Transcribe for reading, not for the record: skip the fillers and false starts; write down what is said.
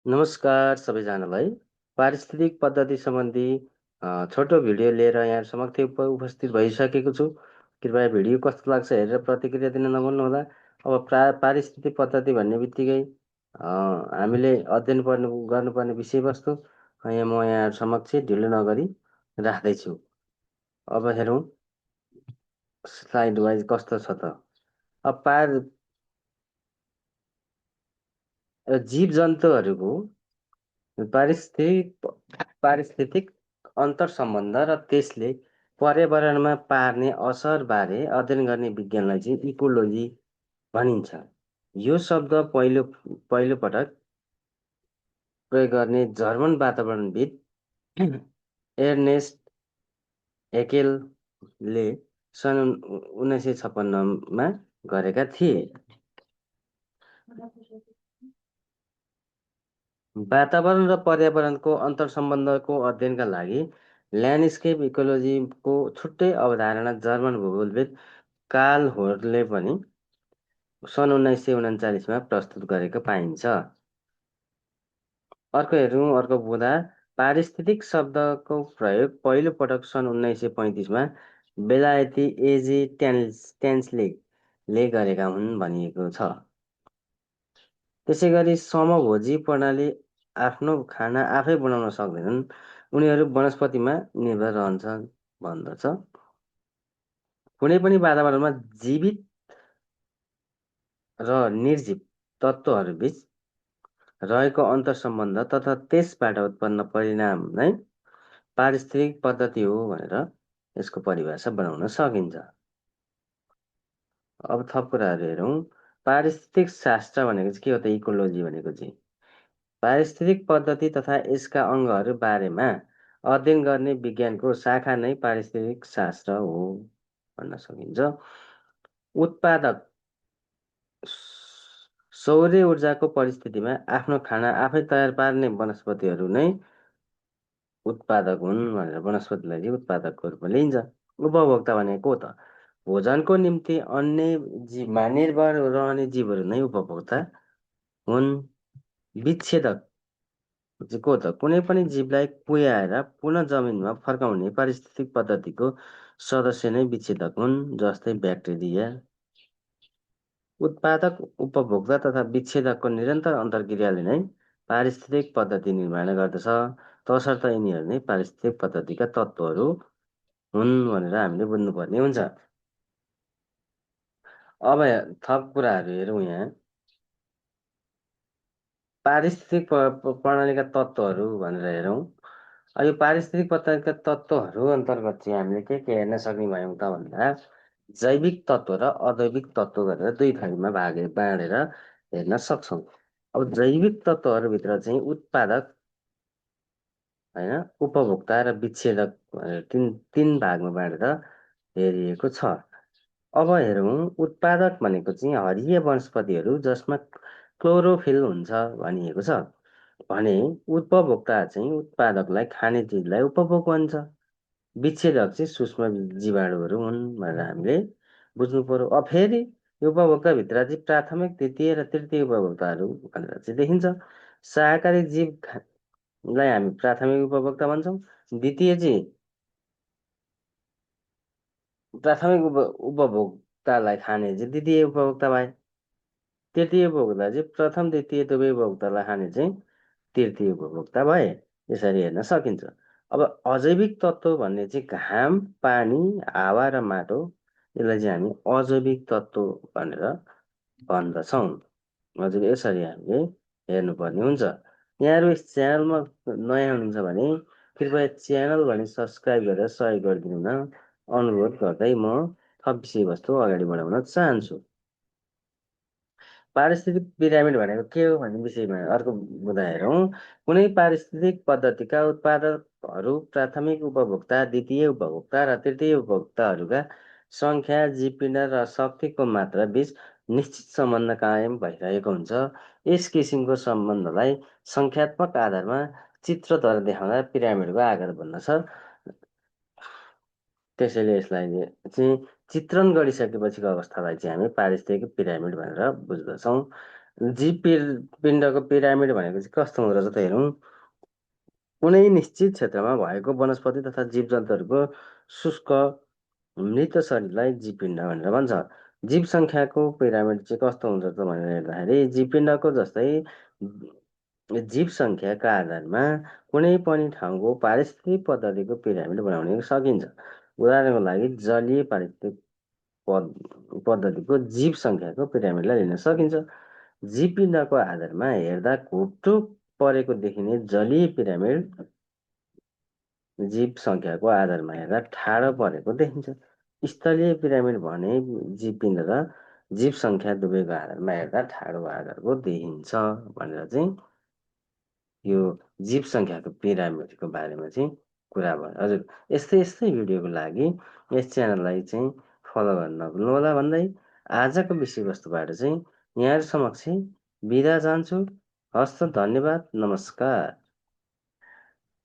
नमस्कार सबैजनालाई। पारिस्थितिक पद्धति सम्बन्धी छोटो भिडियो लिएर यहाँ समक्ष उपस्थित भइसकेको छु। कृपया भिडियो कस्तो लाग्छ हेरेर प्रतिक्रिया दिन नभुल्नुहोला। अब पारिस्थितिक पद्धति भन्ने बित्तिकै हामीले अध्ययन गर्नुपर्ने विषयवस्तु यहाँ म यहाँ समक्ष ढिलो नगरी राख्दैछु। अब हेरौँ स्लाइड वाइज कस्तो छ त। अब जीव जन्तुहरूको पारिस्थितिक अन्तर्सम्बन्ध र त्यसले पर्यावरणमा पार्ने असरबारे अध्ययन गर्ने विज्ञानलाई चाहिँ इकोलोजी भनिन्छ। यो शब्द पहिलोपटक प्रयोग गर्ने जर्मन वातावरणविद एर्नेस्ट हेकेलले सन् 1956 गरेका थिए। वातावरण र पर्यावरणको अन्तर्सम्बन्धको अध्ययनका लागि ल्यान्डस्केप इकोलोजीको छुट्टै अवधारणा जर्मन भूगोलविद कार्ल होरले पनि सन् 1939 प्रस्तुत गरेको पाइन्छ। अर्को हेरौँ, अर्को बुँदा पारिस्थितिक शब्दको प्रयोग पहिलोपटक सन् 1935 बेलायती एजी टेन्सले गरेका हुन् भनिएको छ। त्यसैगरी समभोजी प्रणाली आफ्नो खाना आफै बनाउन सक्दैनन्, उनीहरू वनस्पतिमा निर्भर रहन्छन् भन्दछ। कुनै पनि वातावरणमा जीवित र निर्जीव तत्त्वहरूबीच रहेको अन्तर्सम्बन्ध तथा त्यसबाट उत्पन्न परिणाम नै पारिस्थितिक पद्धति हो भनेर यसको परिभाषा बनाउन सकिन्छ। अब थप कुराहरू हेरौँ। पारिस्थितिक शास्त्र भनेको चाहिँ के हो त? इकोलोजी भनेको चाहिँ पारिस्थितिक पद्धति तथा यसका अङ्गहरू बारेमा अध्ययन गर्ने विज्ञानको शाखा नै पारिस्थितिक शास्त्र हो भन्न सकिन्छ। उत्पादक सौर्य ऊर्जाको परिस्थितिमा आफ्नो खाना आफै तयार पार्ने वनस्पतिहरू नै उत्पादक हुन् भनेर वनस्पतिलाई चाहिँ उत्पादकको रूपमा लिइन्छ। उपभोक्ता भनेको त भोजनको निम्ति अन्य जीवमा निर्भर रहने जीवहरू नै उपभोक्ता हुन्। विच्छेदक चाहिँ को त? कुनै पनि जीवलाई कुहाएर पुनः जमिनमा फर्काउने पारिस्थितिक पद्धतिको सदस्य नै विच्छेदक हुन्, जस्तै ब्याक्टेरिया। उत्पादक, उपभोक्ता तथा विच्छेदकको निरन्तर अन्तर्क्रियाले नै पारिस्थितिक पद्धति निर्माण गर्दछ, तसर्थ यिनीहरू नै पारिस्थितिक पद्धतिका तत्त्वहरू हुन् भनेर हामीले बुझ्नुपर्ने हुन्छ। अब थप कुराहरू हेरौँ। यहाँ पारिस्थितिक प्रणालीका तत्त्वहरू भनेर हेरौँ। यो पारिस्थितिक पद्धतिका तत्त्वहरू अन्तर्गत चाहिँ हामीले के हेर्न सक्ने भयौँ त भन्दा जैविक तत्त्व र अजैविक तत्त्व गरेर दुई थरीमा बाँडेर हेर्न सक्छौँ। अब जैविक तत्त्वहरूभित्र चाहिँ उत्पादक, होइन, उपभोक्ता र विच्छेदक भनेर तीन भागमा बाँडेर हेरिएको छ। अब हेरौँ, उत्पादक भनेको चाहिँ हरिया वनस्पतिहरू जसमा क्लोरोफिल हुन्छ भनिएको छ भने उपभोक्ता चाहिँ उत्पादकलाई खाने चिजलाई उपभोग भन्छ। विच्छेदक चाहिँ सूक्ष्म जीवाणुहरू हुन् भनेर हामीले बुझ्नु पर्यो। अब फेरि उपभोक्ताभित्र चाहिँ प्राथमिक, द्वितीय र तृतीय उपभोक्ताहरू भनेर चाहिँ देखिन्छ। शाकाहारी जीवलाई हामी प्राथमिक उपभोक्ता भन्छौँ। द्वितीय चाहिँ प्राथमिक उपभोक्तालाई खाने चाहिँ द्वितीय उपभोक्ता भए। तृतीय उपभोक्ता चाहिँ प्रथम, द्वितीय दुवै उपभोक्तालाई खाने चाहिँ तृतीय उपभोक्ता भए। यसरी हेर्न सकिन्छ। अब अजैविक तत्त्व भन्ने चाहिँ घाम, पानी, हावा र माटो, यसलाई चाहिँ हामी अजैविक तत्त्व भनेर भन्दछौँ। हजुर, यसरी हामीले हेर्नुपर्ने हुन्छ। यहाँहरू यस च्यानलमा नयाँ हुनुहुन्छ भने कृपया च्यानल भने सब्सक्राइब गरेर सहयोग गरिदिनु न अनुरोध गर्दै म थप विषयवस्तु अगाडि बढाउन चाहन्छु। पारिस्थितिक पिरामिड भनेको के हो भन्ने विषयमा अर्को बुँदा हेरौँ। कुनै पारिस्थितिक पद्धतिका उत्पादकहरू प्राथमिक उपभोक्ता, द्वितीय उपभोक्ता र तृतीय उपभोक्ताहरूका सङ्ख्या, जीवपिण्ड र शक्तिको मात्रा बीच निश्चित सम्बन्ध कायम भइरहेको हुन्छ। यस किसिमको सम्बन्धलाई सङ्ख्यात्मक आधारमा चित्रद्वारा देखाउँदा पिरामिडको आकार बन्दछ। त्यसैले यसलाई चाहिँ चित्रण गरिसकेपछिको अवस्थालाई चाहिँ हामी पारिस्थितिक पिरामिड भनेर बुझ्दछौँ। पिण्डको पिरामिड भनेको चाहिँ कस्तो हुँदो रहेछ त हेरौँ। कुनै निश्चित क्षेत्रमा भएको वनस्पति तथा जीवजन्तुहरूको शुष्क मृत शरीरलाई जीवपिण्ड भनेर भन्छ। जीव सङ्ख्याको पिरामिड चाहिँ कस्तो हुन्छ त भनेर हेर्दाखेरि जीवपिण्डको जस्तै जीव सङ्ख्याका आधारमा कुनै पनि ठाउँको पारिस्थितिक पद्धतिको पिरामिड बनाउन सकिन्छ। उदाहरणको लागि जलीय पारिस्थितिक पद्धतिको जीव सङ्ख्याको पिरामिडलाई लिन सकिन्छ। जीवपिण्डको आधारमा हेर्दा घुप्टो परेको देखिने जलीय पिरामिड जीव सङ्ख्याको आधारमा हेर्दा ठाडो परेको देखिन्छ। स्थलीय पिरामिड भने जीवपिण्ड र जीव सङ्ख्या दुवैको आधारमा हेर्दा ठाडो आकारको देखिन्छ भनेर चाहिँ यो जीव सङ्ख्याको पिरामिडको बारेमा चाहिँ कुरा भयो। हजुर, यस्तै यस्तै भिडियोको लागि यस च्यानललाई चाहिँ फलो गर्न नभुल्नुहोला भन्दै आजको विषयवस्तुबाट चाहिँ यहाँहरू समक्ष बिदा चाहन्छु। हस्त, धन्यवाद, नमस्कार।